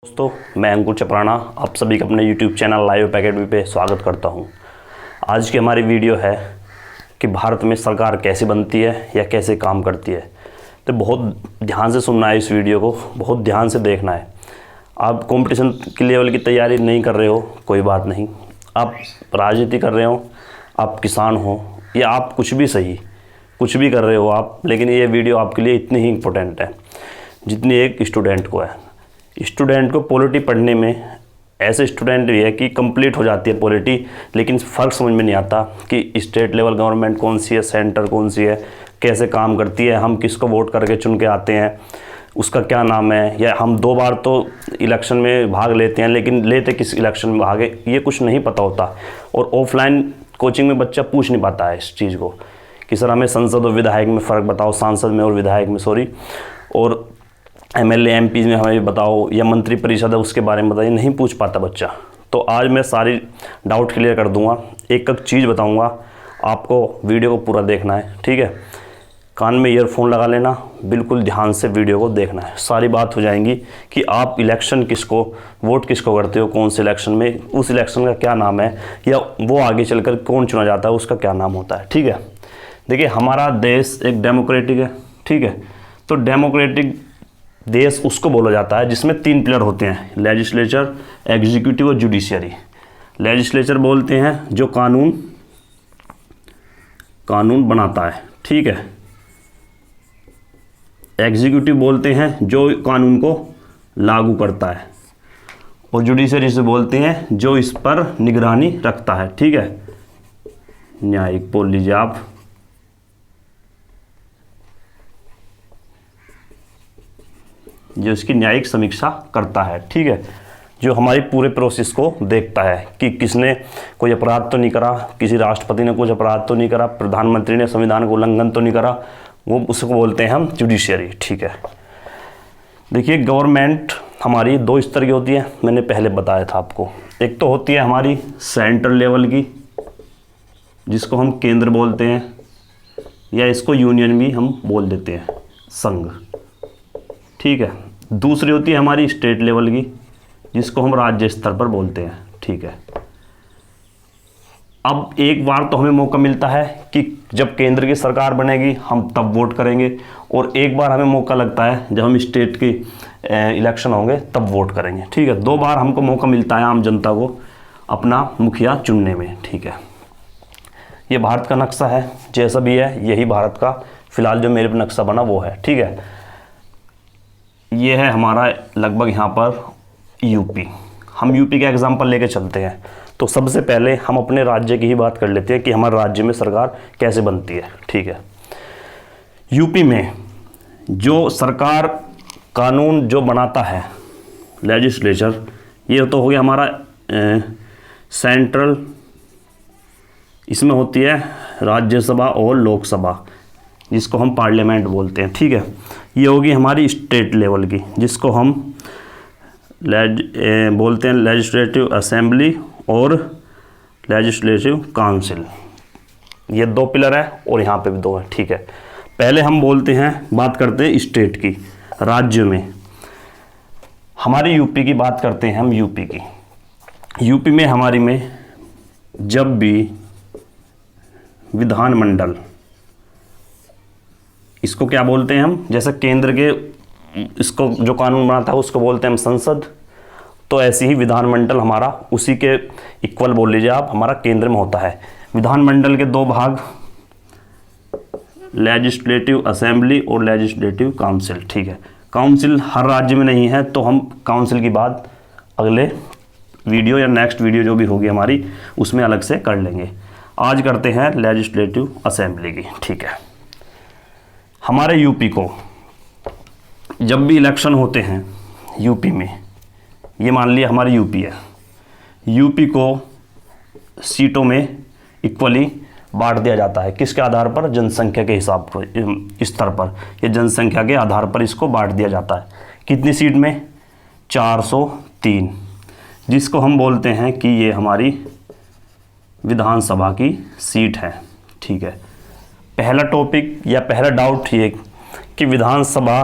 दोस्तों, मैं अंकुर चपराना आप सभी का अपने YouTube चैनल लाइव एकेडमी पे स्वागत करता हूं। आज की हमारी वीडियो है कि भारत में सरकार कैसे बनती है या कैसे काम करती है। तो बहुत ध्यान से सुनना है, इस वीडियो को बहुत ध्यान से देखना है। आप कंपटीशन के लेवल की तैयारी नहीं कर रहे हो, कोई बात नहीं। आप राजनीति कर रहे हो, आप किसान हो या आप कुछ भी सही, कुछ भी कर रहे हो आप, लेकिन ये वीडियो आपके लिए इतनी ही इम्पोर्टेंट है जितनी एक स्टूडेंट को है। स्टूडेंट को पॉलिटी पढ़ने में ऐसे स्टूडेंट भी है कि कंप्लीट हो जाती है पॉलिटी, लेकिन फ़र्क समझ में नहीं आता कि स्टेट लेवल गवर्नमेंट कौन सी है, सेंटर कौन सी है, कैसे काम करती है, हम किसको वोट करके चुन के आते हैं, उसका क्या नाम है, या हम 2 बार तो इलेक्शन में भाग लेते हैं लेकिन लेते किस इलेक्शन में भागे, ये कुछ नहीं पता होता। और ऑफलाइन कोचिंग में बच्चा पूछ नहीं पाता है इस चीज़ को कि सर हमें संसद और विधायक में फ़र्क बताओ, सांसद में और विधायक में और एमएलए एमपी में हमें बताओ, या मंत्री परिषद है उसके बारे में बताइए, नहीं पूछ पाता बच्चा। तो आज मैं सारी डाउट क्लियर कर दूंगा, एक एक चीज़ बताऊंगा आपको। वीडियो को पूरा देखना है, ठीक है। कान में ईयरफोन लगा लेना, बिल्कुल ध्यान से वीडियो को देखना है। सारी बात हो जाएंगी कि आप इलेक्शन किसको, वोट किसको करते हो, कौन से इलेक्शन में, उस इलेक्शन का क्या नाम है, या वो आगे चलकर कौन चुना जाता है उसका क्या नाम होता है, ठीक है। देखिए, हमारा देश एक डेमोक्रेटिक है, ठीक है। तो डेमोक्रेटिक देश उसको बोला जाता है जिसमें 3 पिलर होते हैं, लेजिस्लेचर, एग्जीक्यूटिव और जुडिशियरी। लेजिस्लेचर बोलते हैं जो कानून बनाता है, ठीक है। एग्जीक्यूटिव बोलते हैं जो कानून को लागू करता है, और जुडिशियरी से बोलते हैं जो इस पर निगरानी रखता है, ठीक है। न्यायिक बोल लीजिए आप। जो इसकी न्यायिक समीक्षा करता है, ठीक है। जो हमारी पूरे प्रोसेस को देखता है कि किसने कोई अपराध तो नहीं करा, किसी राष्ट्रपति ने कुछ अपराध तो नहीं करा, प्रधानमंत्री ने संविधान का उल्लंघन तो नहीं करा, वो उसको बोलते हैं हम जुडिशियरी, ठीक है। देखिए, गवर्नमेंट हमारी 2 स्तर की होती है, मैंने पहले बताया था आपको। एक तो होती है हमारी सेंट्रल लेवल की, जिसको हम केंद्र बोलते हैं, या इसको यूनियन भी हम बोल देते हैं, संघ, ठीक है। दूसरी होती है हमारी स्टेट लेवल की, जिसको हम राज्य स्तर पर बोलते हैं, ठीक है। अब एक बार तो हमें मौका मिलता है कि जब केंद्र की सरकार बनेगी हम तब वोट करेंगे, और एक बार हमें मौका लगता है जब हम स्टेट की इलेक्शन होंगे तब वोट करेंगे, ठीक है। 2 बार हमको मौका मिलता है आम जनता को अपना मुखिया चुनने में, ठीक है। ये भारत का नक्शा है, जैसा भी है यही भारत का फिलहाल जो मेरे पे नक्शा बना वो है, ठीक है। ये है हमारा लगभग यहाँ पर यूपी। हम यूपी का एग्जाम्पल लेके चलते हैं। तो सबसे पहले हम अपने राज्य की ही बात कर लेते हैं कि हमारे राज्य में सरकार कैसे बनती है, ठीक है। यूपी में जो सरकार कानून जो बनाता है, लेजिस्लेचर, ये तो हो गया हमारा सेंट्रल। इसमें होती है राज्यसभा और लोकसभा, जिसको हम पार्लियामेंट बोलते हैं, ठीक है। ये होगी हमारी स्टेट लेवल की, जिसको हम बोलते हैं लेजिस्लेटिव असेंबली और लेजिस्लेटिव काउंसिल। ये 2 पिलर है और यहाँ पे भी 2 है, ठीक है। पहले हम बोलते हैं, बात करते हैं स्टेट की, राज्य में। हमारी यूपी की बात करते हैं हम, यूपी की। यूपी में हमारी में जब भी विधानमंडल, इसको क्या बोलते हैं हम, जैसे केंद्र के इसको जो कानून बनाता है उसको बोलते हैं हम संसद, तो ऐसे ही विधानमंडल हमारा उसी के इक्वल बोल लीजिए आप, हमारा केंद्र में होता है। विधानमंडल के 2 भाग, लेजिस्लेटिव असेंबली और लेजिस्लेटिव काउंसिल, ठीक है। काउंसिल हर राज्य में नहीं है, तो हम काउंसिल की बात अगले वीडियो या नेक्स्ट वीडियो जो भी होगी हमारी उसमें अलग से कर लेंगे। आज करते हैं लेजिस्लेटिव असेंबली की, ठीक है। हमारे यूपी को जब भी इलेक्शन होते हैं यूपी में, ये मान लिया हमारी यूपी है, यूपी को सीटों में इक्वली बांट दिया जाता है। किसके आधार पर? जनसंख्या के हिसाब पर, स्तर पर, या जनसंख्या के आधार पर इसको बांट दिया जाता है। कितनी सीट में? 403, जिसको हम बोलते हैं कि ये हमारी विधानसभा की सीट है, ठीक है। पहला टॉपिक या पहला डाउट ये कि विधानसभा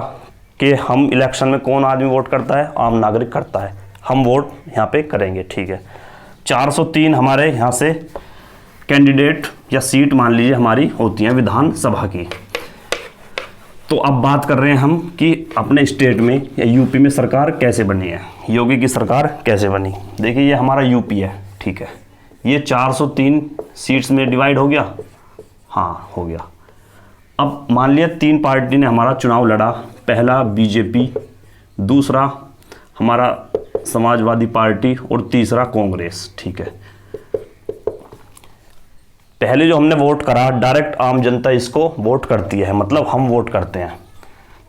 कि हम इलेक्शन में कौन आदमी वोट करता है, आम नागरिक करता है, हम वोट यहाँ पे करेंगे। ठीक है, 403 हमारे यहाँ से कैंडिडेट या सीट मान लीजिए हमारी होती हैं विधानसभा की। तो अब बात कर रहे हैं हम कि अपने स्टेट में या यूपी में सरकार कैसे बनी है, योगी की सरकार कैसे बनी। देखिए ये हमारा यूपी है, ठीक है, ये 403 सीट्स में डिवाइड हो गया, हाँ हो गया। अब मान लिया 3 पार्टी ने हमारा चुनाव लड़ा, पहला बीजेपी, दूसरा हमारा समाजवादी पार्टी और तीसरा कांग्रेस। ठीक है, पहले जो हमने वोट करा डायरेक्ट आम जनता इसको वोट करती है, मतलब हम वोट करते हैं।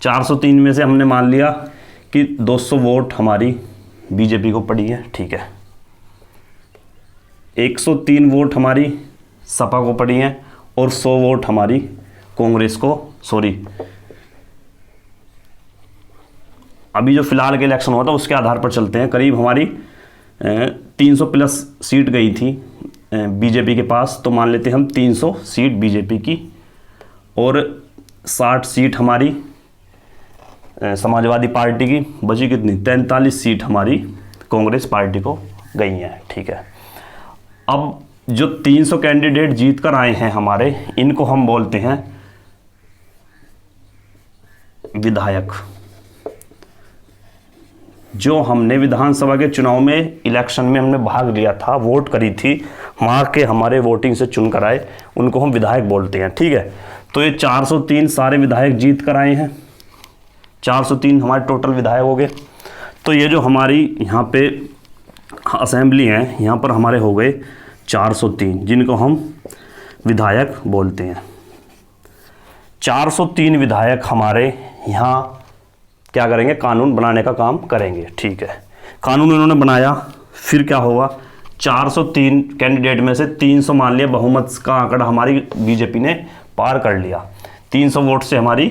403 में से हमने मान लिया कि 200 वोट हमारी बीजेपी को पड़ी है, ठीक है, 103 वोट हमारी सपा को पड़ी हैं और 100 वोट हमारी कांग्रेस को, सॉरी अभी जो फिलहाल के इलेक्शन हुआ था उसके आधार पर चलते हैं, करीब हमारी 300 प्लस सीट गई थी बीजेपी के पास, तो मान लेते हैं हम 300 सीट बीजेपी की और 60 सीट हमारी समाजवादी पार्टी की, बची कितनी 43 सीट हमारी कांग्रेस पार्टी को गई हैं। ठीक है, अब जो 300 कैंडिडेट जीत कर आए हैं हमारे, इनको हम बोलते हैं विधायक। जो हमने विधानसभा के चुनाव में इलेक्शन में हमने भाग लिया था, वोट करी थी, वहाँ के हमारे वोटिंग से चुन कर आए, उनको हम विधायक बोलते हैं। ठीक है, तो ये 403 सारे विधायक जीत कर आए हैं, 403 हमारे टोटल विधायक हो गए। तो ये जो हमारी यहाँ पे असेंबली है, यहाँ पर हमारे हो गए 403 जिनको हम विधायक बोलते हैं। 403 विधायक हमारे यहाँ क्या करेंगे, कानून बनाने का काम करेंगे। ठीक है, कानून उन्होंने बनाया, फिर क्या होगा, 403 कैंडिडेट में से 300 मान लिया बहुमत का आंकड़ा हमारी बीजेपी ने पार कर लिया, 300 वोट से हमारी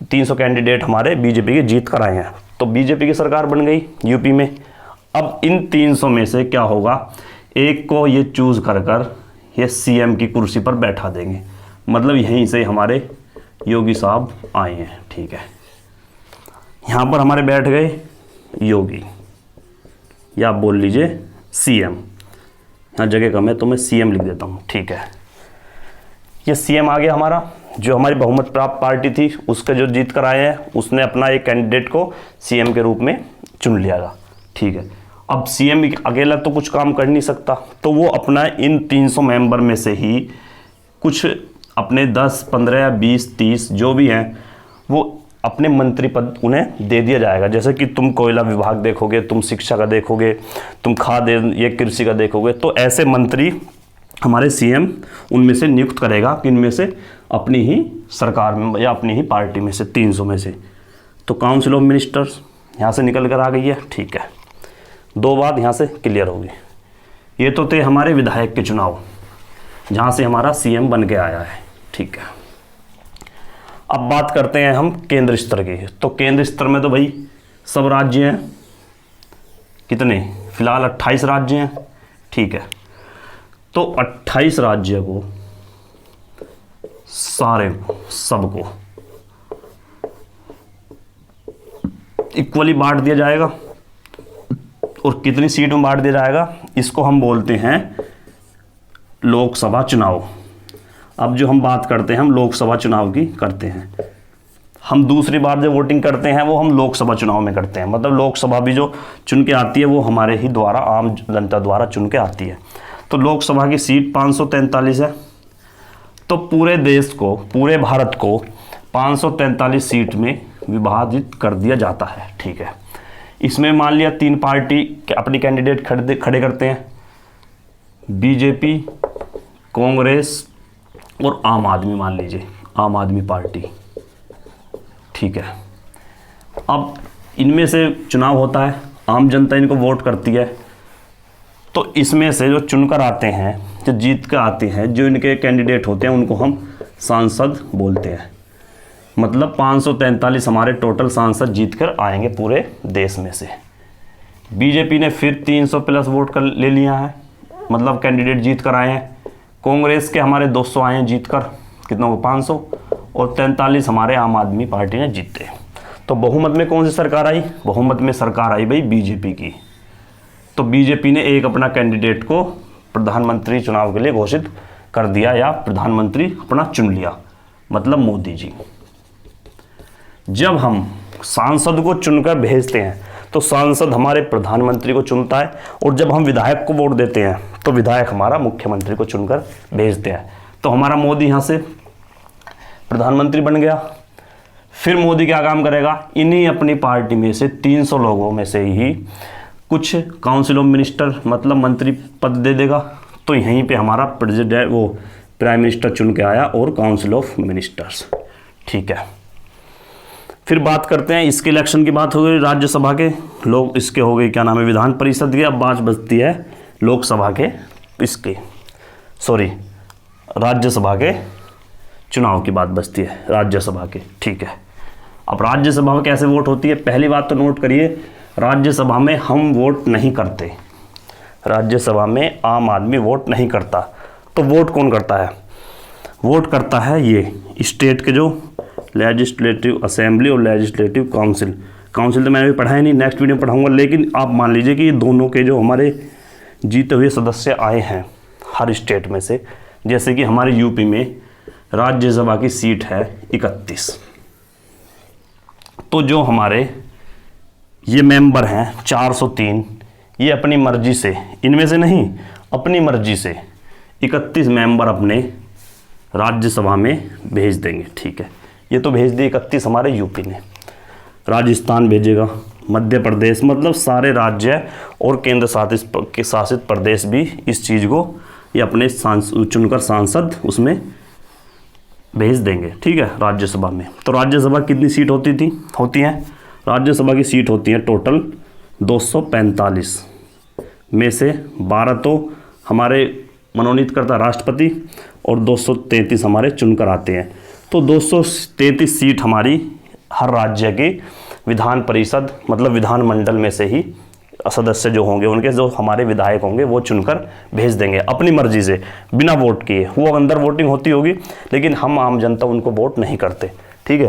300 कैंडिडेट हमारे बीजेपी के जीत कर आए हैं, तो बीजेपी की सरकार बन गई यूपी में। अब इन 300 में से क्या होगा, एक को ये चूज कर ये सीएम की कुर्सी पर बैठा देंगे, मतलब यहीं से हमारे योगी साहब आए हैं। ठीक है, यहाँ पर हमारे बैठ गए योगी, या आप बोल लीजिए सीएम, यहाँ जगह कम है तो मैं सीएम लिख देता हूँ। ठीक है, ये सीएम आ गया हमारा, जो हमारी बहुमत प्राप्त पार्टी थी उसके जो जीत कर आए हैं, उसने अपना एक कैंडिडेट को सीएम के रूप में चुन लिया था। ठीक है, अब सीएम अकेला तो कुछ काम कर नहीं सकता, तो वो अपना इन 300 मेंबर में से ही कुछ अपने 10, 15, 20, 30 जो भी हैं वो अपने मंत्री पद उन्हें दे दिया जाएगा। जैसे कि तुम कोयला विभाग देखोगे, तुम शिक्षा का देखोगे, तुम खाद्य ये कृषि का देखोगे, तो ऐसे मंत्री हमारे सीएम उनमें से नियुक्त करेगा, किनमें से, अपनी ही सरकार में या अपनी ही पार्टी में से 300 में से। तो काउंसिल ऑफ मिनिस्टर्स यहाँ से निकल कर आ गई है। ठीक है, 2 बात यहाँ से क्लियर होगी। ये तो थे हमारे विधायक के चुनाव, जहाँ से हमारा सीएम बन के आया है। ठीक है, अब बात करते हैं हम केंद्र स्तर की। तो केंद्र स्तर में तो भाई सब राज्य हैं, कितने, फिलहाल 28 राज्य हैं। ठीक है, तो 28 राज्य को सारे सबको इक्वली बांट दिया जाएगा, और कितनी सीट में बांट दिया जाएगा, इसको हम बोलते हैं लोकसभा चुनाव। अब जो हम बात करते हैं, हम लोकसभा चुनाव की करते हैं। हम दूसरी बार जो वोटिंग करते हैं वो हम लोकसभा चुनाव में करते हैं, मतलब लोकसभा भी जो चुन के आती है वो हमारे ही द्वारा, आम जनता द्वारा चुन के आती है। तो लोकसभा की सीट 543 है, तो पूरे देश को, पूरे भारत को 543 सीट में विभाजित कर दिया जाता है। ठीक है, इसमें मान लिया 3 पार्टी अपनी कैंडिडेट खड़े करते हैं, बीजेपी, कांग्रेस और आम आदमी, मान लीजिए आम आदमी पार्टी। ठीक है, अब इनमें से चुनाव होता है, आम जनता इनको वोट करती है, तो इसमें से जो चुनकर आते हैं, जो जीत कर आते हैं, जो इनके कैंडिडेट होते हैं, उनको हम सांसद बोलते हैं। मतलब 543 हमारे टोटल सांसद जीत कर आएंगे पूरे देश में से। बीजेपी ने फिर 300 प्लस वोट कर ले लिया है, मतलब कैंडिडेट जीत कर आए हैं। कांग्रेस के हमारे 200 आए हैं जीत कर, कितनों को 500, और 43 हमारे आम आदमी पार्टी ने जीते। तो बहुमत में कौन सी सरकार आई? बहुमत में सरकार आई भाई बीजेपी की। तो बीजेपी ने एक अपना कैंडिडेट को प्रधानमंत्री चुनाव के लिए घोषित कर दिया या प्रधानमंत्री अपना चुन लिया, मतलब मोदी जी। जब हम सांसद को चुनकर भेजते हैं तो सांसद हमारे प्रधानमंत्री को चुनता है, और जब हम विधायक को वोट देते हैं तो विधायक हमारा मुख्यमंत्री को चुनकर भेजते हैं। तो हमारा मोदी यहाँ से प्रधानमंत्री बन गया। फिर मोदी क्या काम करेगा? इन्हीं अपनी पार्टी में से 300 लोगों में से ही कुछ काउंसिल ऑफ मिनिस्टर मतलब मंत्री पद दे देगा। तो यहीं पे हमारा प्रेसिडेंट वो प्राइम मिनिस्टर चुन के आया और काउंसिल ऑफ मिनिस्टर्स। ठीक है, फिर बात करते हैं इसके इलेक्शन की। बात हो गई राज्यसभा के, लोग इसके हो गई क्या नाम है विधान परिषद की। अब बात बचती है लोकसभा के राज्यसभा के चुनाव की बात बचती है, राज्यसभा के। ठीक है, अब राज्यसभा में कैसे वोट होती है? पहली बात तो नोट करिए, राज्यसभा में हम वोट नहीं करते। राज्यसभा में आम आदमी वोट नहीं करता। तो वोट कौन करता है? वोट करता है ये स्टेट के जो लेजिस्लेटिव असेंबली और लेजिस्लेटिव काउंसिल। काउंसिल तो मैंने भी पढ़ा है नहीं, नेक्स्ट वीडियो में पढ़ाऊंगा। लेकिन आप मान लीजिए कि ये दोनों के जो हमारे जीते हुए सदस्य आए हैं हर स्टेट में से, जैसे कि हमारे यूपी में राज्यसभा की सीट है 31। तो जो हमारे ये मेंबर हैं 403, ये अपनी मर्जी से, इनमें से नहीं, अपनी मर्जी से 31 मेंबर अपने राज्यसभा में भेज देंगे। ठीक है, ये तो भेज दिए 31 हमारे यूपी ने। राजस्थान भेजेगा, मध्य प्रदेश, मतलब सारे राज्य और केंद्र शासित प्रदेश भी इस चीज़ को ये अपने चुनकर सांसद उसमें भेज देंगे। ठीक है, राज्यसभा में। तो राज्यसभा कितनी सीट होती हैं? राज्यसभा की सीट होती है टोटल 245 में से 12 तो हमारे मनोनीत करता राष्ट्रपति और 233 हमारे चुनकर आते हैं। तो 233 सीट हमारी हर राज्य के विधान परिषद मतलब विधानमंडल में से ही सदस्य जो होंगे, उनके जो हमारे विधायक होंगे वो चुनकर भेज देंगे अपनी मर्जी से, बिना वोट किए। वो अंदर वोटिंग होती होगी, लेकिन हम आम जनता उनको वोट नहीं करते। ठीक है,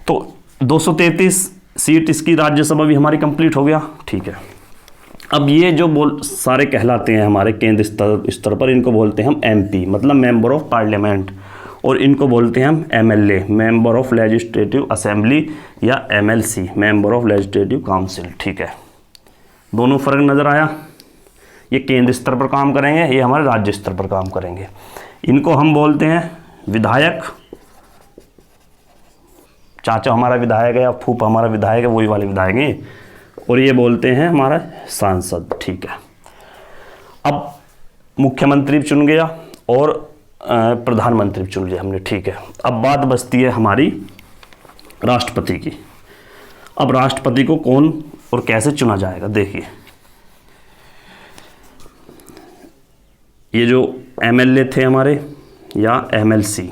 तो 233 सीट इसकी राज्यसभा भी हमारी कंप्लीट हो गया। ठीक है, अब ये जो सारे कहलाते हैं हमारे केंद्र स्तर पर, इनको बोलते हैं हम MP मतलब मेंबर ऑफ पार्लियामेंट, और इनको बोलते हैं हम MLA member of legislative assembly या MLC member of legislative council. ठीक है, दोनों फ़र्क नज़र आया? ये केंद्र स्तर पर काम करेंगे, ये हमारे राज्य स्तर पर काम करेंगे। इनको हम बोलते हैं विधायक, चाचा हमारा विधायक है या फूफा हमारा विधायक है, वही वाले विधायक हैं। और ये बोलते हैं हमारा सांसद। ठीक है, अब मुख्यमंत्री चुन गया और प्रधानमंत्री चुन लिया हमने। ठीक है, अब बात बचती है हमारी राष्ट्रपति की। अब राष्ट्रपति को कौन और कैसे चुना जाएगा? देखिए, ये जो MLA थे हमारे या MLC,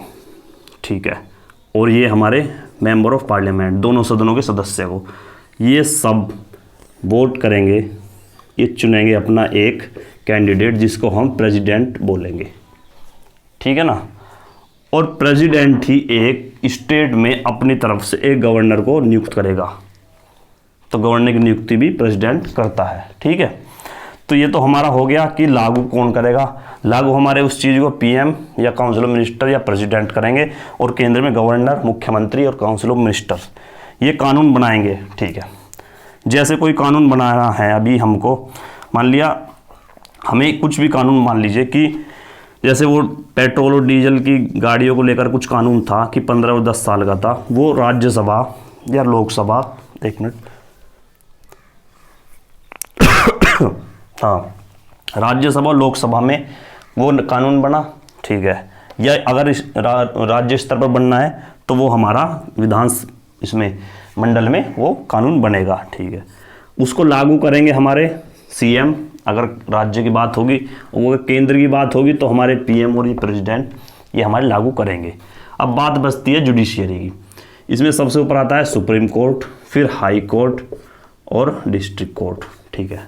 ठीक है, और ये हमारे मेंबर ऑफ पार्लियामेंट, दोनों सदनों के सदस्य को, ये सब वोट करेंगे, ये चुनेंगे अपना एक कैंडिडेट जिसको हम प्रेसिडेंट बोलेंगे। ठीक है ना, और प्रेसिडेंट ही एक स्टेट में अपनी तरफ से एक गवर्नर को नियुक्त करेगा। तो गवर्नर की नियुक्ति भी प्रेसिडेंट करता है। ठीक है, तो ये तो हमारा हो गया कि लागू कौन करेगा। लागू हमारे उस चीज़ को PM या काउंसिल ऑफ मिनिस्टर या प्रेसिडेंट करेंगे, और केंद्र में गवर्नर, मुख्यमंत्री और काउंसिल ऑफ मिनिस्टर ये कानून बनाएंगे। ठीक है, जैसे कोई कानून बनाना है अभी हमको, मान लिया हमें कुछ भी कानून, मान लीजिए कि जैसे वो पेट्रोल और डीजल की गाड़ियों को लेकर कुछ कानून था कि 15 और 10 साल का था, वो राज्यसभा या लोकसभा, एक मिनट, हाँ, राज्यसभा और लोकसभा में वो कानून बना। ठीक है, या अगर राज्य स्तर पर बनना है तो वो हमारा विधान इसमें मंडल में वो कानून बनेगा। ठीक है, उसको लागू करेंगे हमारे CM अगर राज्य की बात होगी, और अगर केंद्र की बात होगी तो हमारे PM और ये प्रेसिडेंट ये हमारे लागू करेंगे। अब बात बचती है जुडिशियरी की। इसमें सबसे ऊपर आता है सुप्रीम कोर्ट, फिर हाई कोर्ट और डिस्ट्रिक्ट कोर्ट। ठीक है,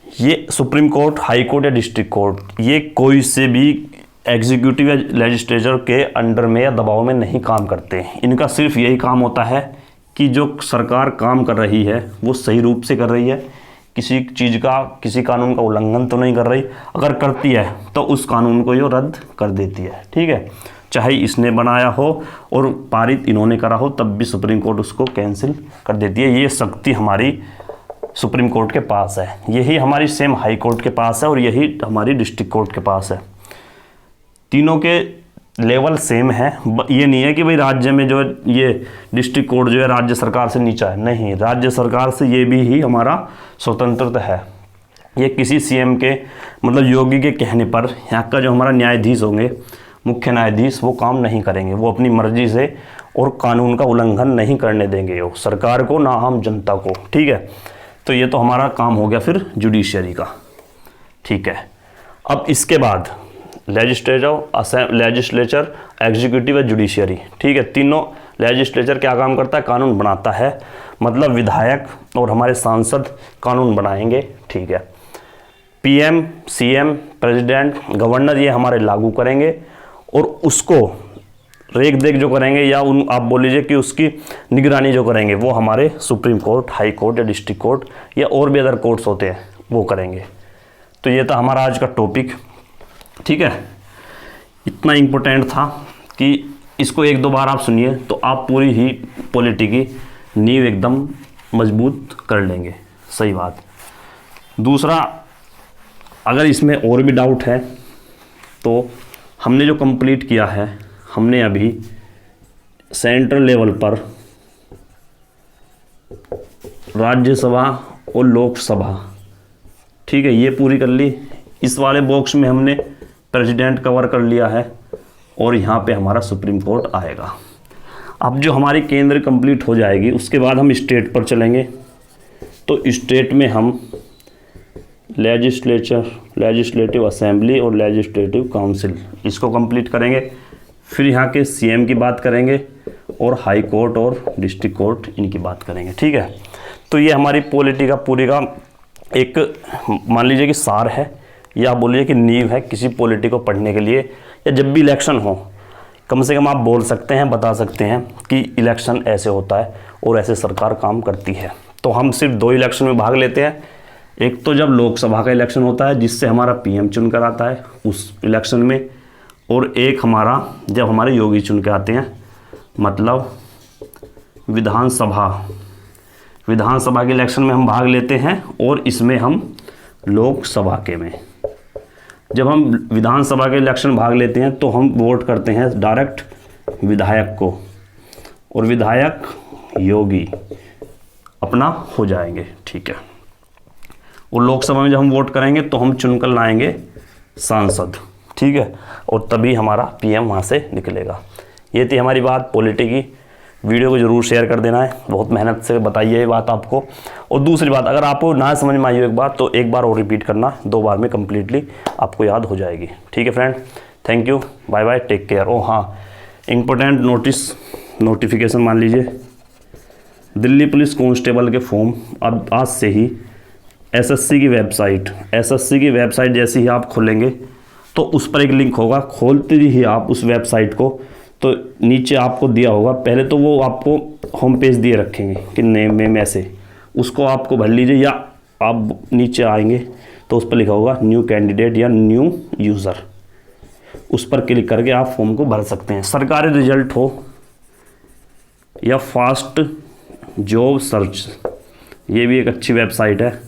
ये सुप्रीम कोर्ट, हाई कोर्ट या डिस्ट्रिक्ट कोर्ट, ये कोई से भी एग्जीक्यूटिव या लेजिस्लेचर के अंडर में या दबाव में नहीं काम करते। इनका सिर्फ यही काम होता है कि जो सरकार काम कर रही है वो सही रूप से कर रही है, किसी चीज़ का, किसी कानून का उल्लंघन तो नहीं कर रही। अगर करती है तो उस कानून को ये रद्द कर देती है। ठीक है, चाहे इसने बनाया हो और पारित इन्होंने करा हो, तब भी सुप्रीम कोर्ट उसको कैंसिल कर देती है। ये शक्ति हमारी सुप्रीम कोर्ट के पास है, यही हमारी सेम हाई कोर्ट के पास है और यही हमारी डिस्ट्रिक्ट कोर्ट के पास है। तीनों के लेवल सेम है। ये नहीं है कि भाई राज्य में जो ये डिस्ट्रिक्ट कोर्ट जो है राज्य सरकार से नीचा है, नहीं, राज्य सरकार से ये भी ही हमारा स्वतंत्रता है। ये किसी सीएम के मतलब योगी के कहने पर यहाँ का जो हमारा न्यायाधीश होंगे, मुख्य न्यायाधीश, वो काम नहीं करेंगे। वो अपनी मर्जी से और कानून का उल्लंघन नहीं करने देंगे वो सरकार को, ना हम जनता को। ठीक है, तो ये तो हमारा काम हो गया फिर जुडिशरी का। ठीक है, अब इसके बाद लेजिस्लेचर, एग्जीक्यूटिव और जुडिशरी। ठीक है, तीनों, लेजिस्लेचर क्या काम करता है? कानून बनाता है, मतलब विधायक और हमारे सांसद कानून बनाएंगे। ठीक है, पीएम, सीएम, प्रेसिडेंट, गवर्नर ये हमारे लागू करेंगे और उसको रेख देख जो करेंगे या उन आप बोल लीजिए कि उसकी निगरानी जो करेंगे वो हमारे सुप्रीम कोर्ट, हाई कोर्ट या डिस्ट्रिक्ट कोर्ट या और भी अदर कोर्ट्स होते हैं वो करेंगे। तो ये था हमारा आज का टॉपिक। ठीक है, इतना इम्पोर्टेंट था कि इसको एक दो बार आप सुनिए तो आप पूरी ही पॉलिटी की नींव एकदम मजबूत कर लेंगे। सही बात। दूसरा, अगर इसमें और भी डाउट है तो हमने जो कंप्लीट किया है, हमने अभी सेंट्रल लेवल पर राज्यसभा और लोकसभा, ठीक है, ये पूरी कर ली। इस वाले बॉक्स में हमने प्रेसिडेंट कवर कर लिया है और यहाँ पे हमारा सुप्रीम कोर्ट आएगा। अब जो हमारी केंद्र कंप्लीट हो जाएगी उसके बाद हम स्टेट पर चलेंगे। तो स्टेट में हम लेजिस्लेटिव असेंबली और लेजिस्लेटिव काउंसिल इसको कंप्लीट करेंगे। फिर यहाँ के सीएम की बात करेंगे और हाई कोर्ट और डिस्ट्रिक्ट कोर्ट इनकी बात करेंगे। ठीक है, तो ये हमारी पॉलिटी का पूरी का एक मान लीजिए कि सार है या आप बोलिए कि नींव है किसी पॉलिटी को पढ़ने के लिए, या जब भी इलेक्शन हो कम से कम आप बोल सकते हैं, बता सकते हैं कि इलेक्शन ऐसे होता है और ऐसे सरकार काम करती है। तो हम सिर्फ 2 इलेक्शन में भाग लेते हैं। एक तो जब लोकसभा का इलेक्शन होता है जिससे हमारा पीएम चुन कर आता है उस इलेक्शन में, और एक हमारा जब हमारे योगी चुन के आते हैं, मतलब विधानसभा के इलेक्शन में हम भाग लेते हैं। और इसमें हम लोकसभा के में जब हम विधानसभा के इलेक्शन भाग लेते हैं तो हम वोट करते हैं डायरेक्ट विधायक को, और विधायक योगी अपना हो जाएंगे। ठीक है, और लोकसभा में जब हम वोट करेंगे तो हम चुनकर लाएंगे सांसद। ठीक है, और तभी हमारा पीएम वहाँ से निकलेगा। ये थी हमारी बात पॉलिटी की। वीडियो को ज़रूर शेयर कर देना है, बहुत मेहनत से बताइए ये बात आपको। और दूसरी बात, अगर आपको ना समझ में आई हो एक बार तो एक बार और रिपीट करना, 2 बार में कम्प्लीटली आपको याद हो जाएगी। ठीक है friend, thank you, bye bye, take care. ओ हाँ, इम्पोर्टेंट नोटिफिकेशन मान लीजिए, दिल्ली पुलिस कांस्टेबल के फॉर्म अब आज से ही एसएससी की वेबसाइट जैसे ही आप खोलेंगे तो उस पर एक लिंक होगा। खोलते ही आप उस वेबसाइट को तो नीचे आपको दिया होगा, पहले तो वो आपको होम पेज दिए रखेंगे कि नेम ऐसे, उसको आपको भर लीजिए, या आप नीचे आएंगे तो उस पर लिखा होगा न्यू कैंडिडेट या न्यू यूज़र, उस पर क्लिक करके आप फॉर्म को भर सकते हैं। सरकारी रिजल्ट हो या फास्ट जॉब सर्च, ये भी एक अच्छी वेबसाइट है।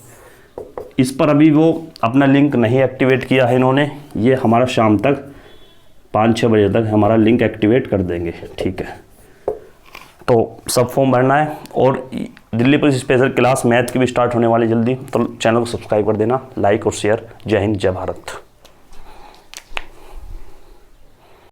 इस पर अभी वो अपना लिंक नहीं एक्टिवेट किया है इन्होंने, ये हमारा शाम तक 5-6 बजे तक हमारा लिंक एक्टिवेट कर देंगे। ठीक है, तो सब फॉर्म भरना है। और Delhi police special class math की भी स्टार्ट होने वाली जल्दी, तो चैनल को सब्सक्राइब कर देना, लाइक और शेयर। जय हिंद, जय भारत।